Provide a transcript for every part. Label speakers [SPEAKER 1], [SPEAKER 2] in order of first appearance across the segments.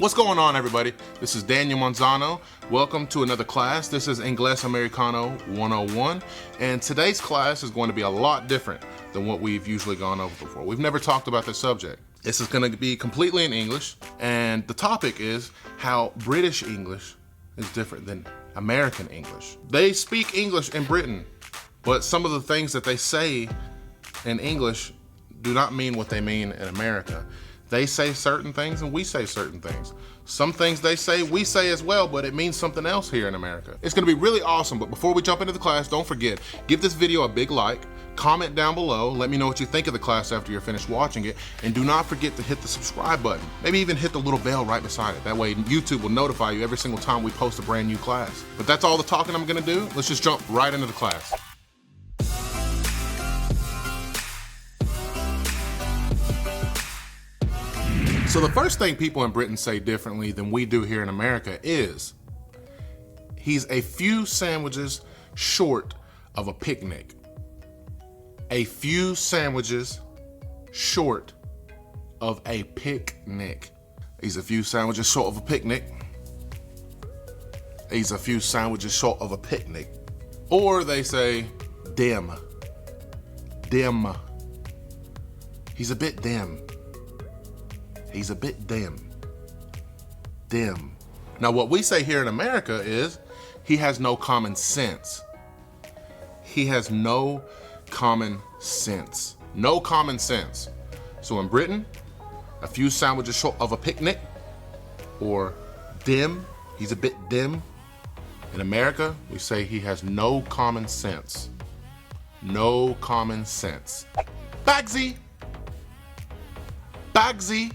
[SPEAKER 1] What's going on, everybody? This is Daniel Manzano. Welcome to another class. This is Inglés Americano 101, and today's class is going to be a lot different than what we've usually gone over before. We've never talked about this subject. This is going to be completely in English, and the topic is how British English is different than American English. They speak English in Britain, but some of the things that they say in English do not mean what they mean in America. They say certain things and we say certain things. Some things they say, we say as well, but it means something else here in America. It's gonna be really awesome, but before we jump into the class, don't forget, give this video a big like, comment down below, let me know what you think of the class after you're finished watching it, and do not forget to hit the subscribe button. Maybe even hit the little bell right beside it. That way YouTube will notify you every single time we post a brand new class. But that's all the talking I'm gonna do. Let's just jump right into the class. So the first thing people in Britain say differently than we do here in America is, he's a few sandwiches short of a picnic. A few sandwiches short of a picnic. He's a few sandwiches short of a picnic. He's a few sandwiches short of a picnic. Or they say, dim. Dim. He's a bit dim. He's a bit dim. Dim. Now what we say here in America is, he has no common sense. He has no common sense. No common sense. So in Britain, a few sandwiches short of a picnic, or dim, he's a bit dim. In America, we say he has no common sense. No common sense. Bagsy. Bagsy.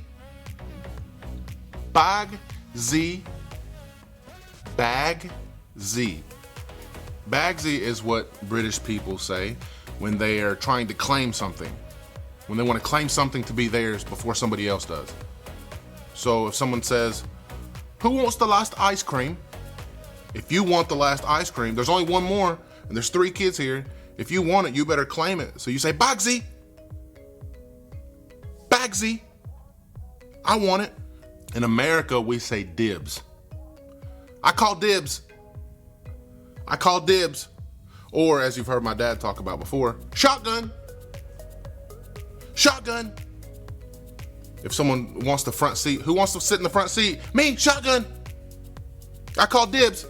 [SPEAKER 1] Bagsy. Bagsy. Bagsy is what British people say when they are trying to claim something. When they want to claim something to be theirs before somebody else does. So if someone says, who wants the last ice cream? If you want the last ice cream, there's only one more, and there's 3 kids here. If you want it, you better claim it. So you say, Bagsy. Bagsy. I want it. In America, we say dibs. I call dibs. I call dibs. Or, as you've heard my dad talk about before, shotgun. Shotgun. If someone wants the front seat, who wants to sit in the front seat? Me, shotgun. I call dibs.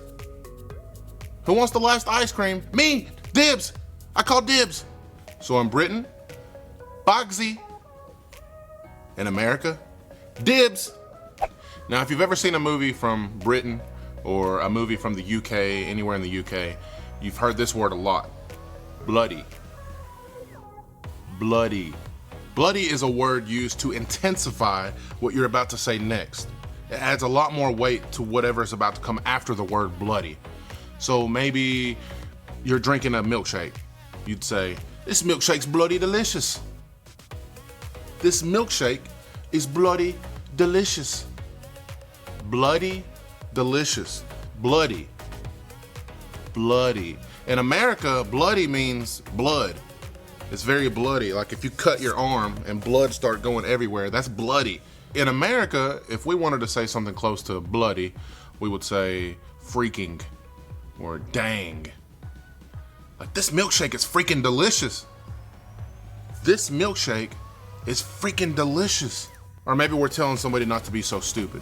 [SPEAKER 1] Who wants the last ice cream? Me, dibs. I call dibs. So in Britain, Bagsy. In America, dibs. Now, if you've ever seen a movie from Britain or a movie from the UK, anywhere in the UK, you've heard this word a lot. Bloody. Bloody. Bloody is a word used to intensify what you're about to say next. It adds a lot more weight to whatever is about to come after the word bloody. So maybe you're drinking a milkshake. You'd say, this milkshake's bloody delicious. This milkshake is bloody delicious. Bloody delicious. Bloody. Bloody. In America, bloody means blood. It's very bloody. Like if you cut your arm and blood start going everywhere, that's bloody. In America, if we wanted to say something close to bloody, we would say freaking or dang. Like, this milkshake is freaking delicious. This milkshake is freaking delicious. Or maybe we're telling somebody not to be so stupid.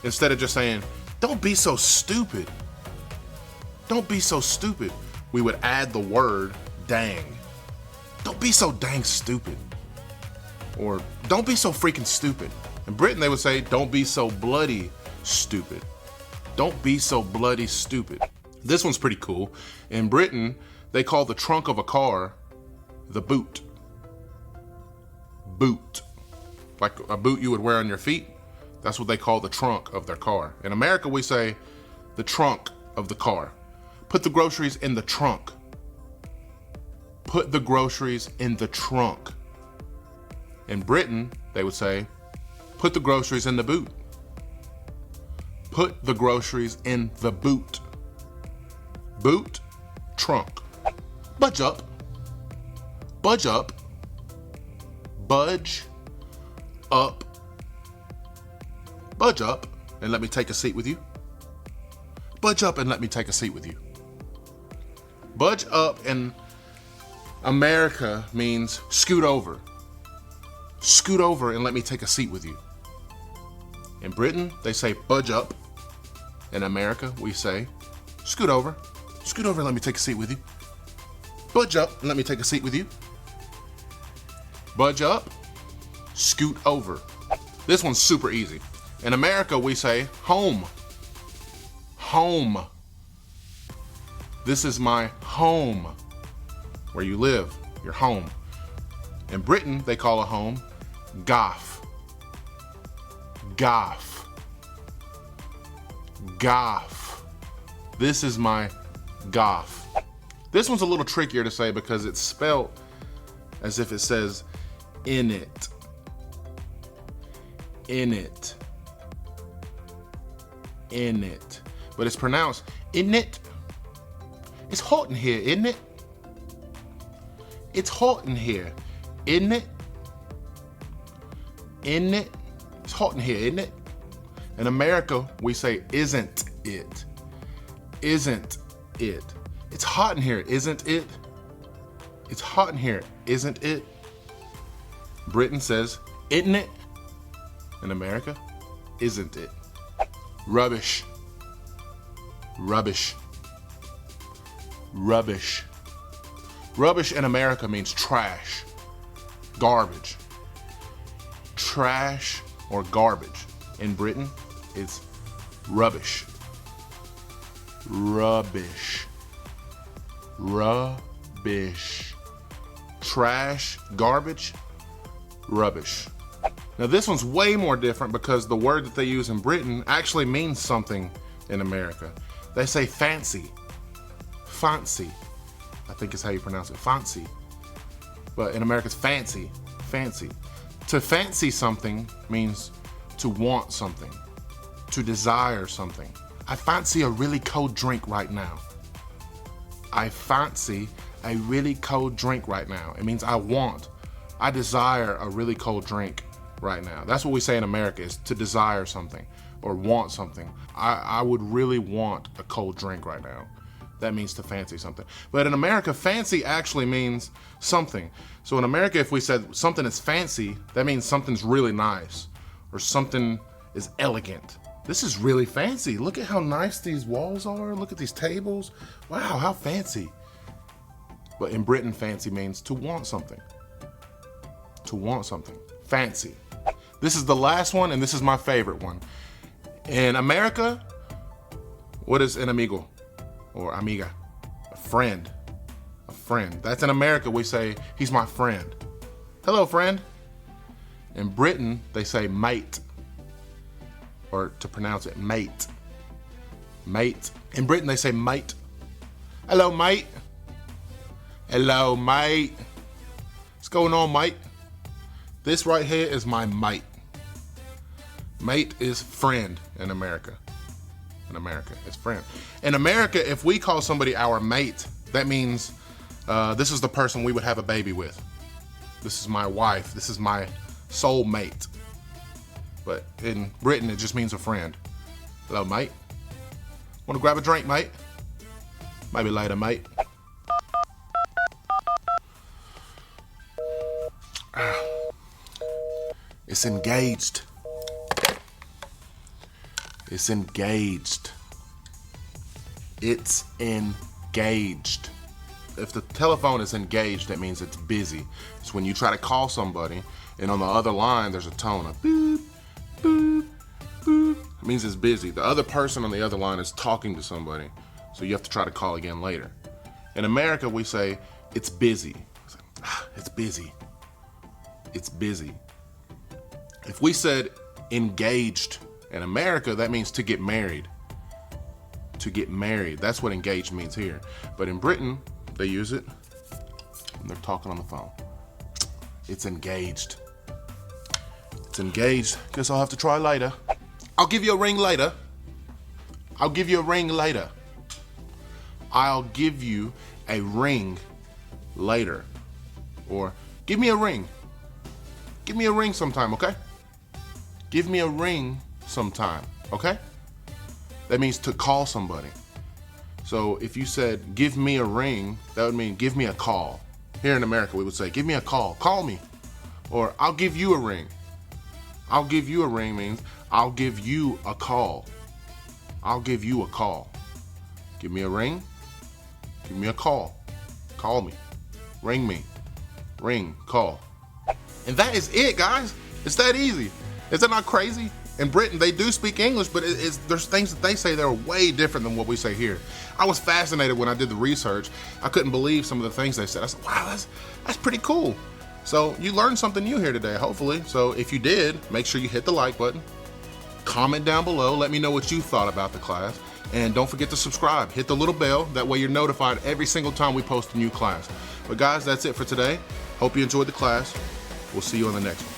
[SPEAKER 1] Instead of just saying, don't be so stupid. Don't be so stupid. We would add the word dang. Don't be so dang stupid. Or don't be so freaking stupid. In Britain, they would say, don't be so bloody stupid. Don't be so bloody stupid. This one's pretty cool. In Britain, they call the trunk of a car the boot. Boot. Like a boot you would wear on your feet. That's what they call the trunk of their car. In America, we say the trunk of the car. Put the groceries in the trunk. Put the groceries in the trunk. In Britain, they would say, put the groceries in the boot. Put the groceries in the boot. Boot, trunk. Budge up. Budge up. Budge up. Budge up and let me take a seat with you. Budge up and let me take a seat with you. Budge up in America means scoot over. Scoot over and let me take a seat with you. In Britain, they say budge up. In America, we say scoot over. Scoot over and let me take a seat with you. Budge up and let me take a seat with you. Budge up, scoot over. This one's super easy. In America, we say home. Home. This is my home. Where you live, your home. In Britain, they call a home gaff. Gaff. Gaff. This is my gaff. This one's a little trickier to say because it's spelled as if it says in it. In it. In it. But it's pronounced in it. It's hot in here, isn't it? It's hot in here, isn't it? Isn't it? It's hot in here, isn't it? In America, we say isn't it? Isn't it? It's hot in here, isn't it? It's hot in here, isn't it? Britain says, isn't it? In America, isn't it? Rubbish. Rubbish. Rubbish. Rubbish in America means trash, garbage. Trash or garbage. In Britain, it's rubbish. Rubbish. Rubbish. Trash, garbage, rubbish. Now this one's way more different because the word that they use in Britain actually means something in America. They say fancy. Fancy. I think is how you pronounce it, fancy. But in America, it's fancy, fancy. To fancy something means to want something, to desire something. I fancy a really cold drink right now. I fancy a really cold drink right now. It means I desire a really cold drink right now. That's what we say in America, is to desire something or want something. I would really want a cold drink right now. That means to fancy something. But in America, fancy actually means something. So in America, if we said something is fancy, that means something's really nice or something is elegant. This is really fancy. Look at how nice these walls are. Look at these tables. Wow, how fancy. But in Britain, fancy means to want something. To want something. Fancy. This is the last one, and this is my favorite one. In America, what is an amigo? Or amiga, a friend, a friend. That's in America, we say, he's my friend. Hello, friend. In Britain, they say mate, or to pronounce it, mate. Mate. In Britain, they say mate. Hello, mate. Hello, mate. What's going on, mate? This right here is my mate. Mate is friend in America. In America, it's friend. In America, if we call somebody our mate, that means this is the person we would have a baby with. This is my wife. This is my soul mate. But in Britain, it just means a friend. Hello, mate. Want to grab a drink, mate? Maybe later, mate. It's engaged. It's engaged. It's engaged. If the telephone is engaged, that means it's busy. It's when you try to call somebody and on the other line there's a tone of boop, boop, boop. It means it's busy. The other person on the other line is talking to somebody, so you have to try to call again later. In America, we say it's busy. It's busy. It's busy. If we said engaged in America, that means to get married. To get married. That's what engaged means here. But in Britain, they use it when they're talking on the phone. It's engaged. It's engaged. Guess I'll have to try later. I'll give you a ring later. I'll give you a ring later. I'll give you a ring later. Or give me a ring. Give me a ring sometime, okay? Give me a ring some time, okay? That means to call somebody. So if you said, give me a ring, that would mean give me a call. Here in America, we would say, give me a call me. Or I'll give you a ring. I'll give you a ring means I'll give you a call. I'll give you a call. Give me a ring, give me a call. Call me, ring me, ring, call. And that is it, guys. It's that easy. Is that not crazy? In Britain, they do speak English, but there's things that they say that are way different than what we say here. I was fascinated when I did the research. I couldn't believe some of the things they said. I said, wow, that's pretty cool. So you learned something new here today, hopefully. So if you did, make sure you hit the like button. Comment down below. Let me know what you thought about the class. And don't forget to subscribe. Hit the little bell. That way you're notified every single time we post a new class. But guys, that's it for today. Hope you enjoyed the class. We'll see you on the next one.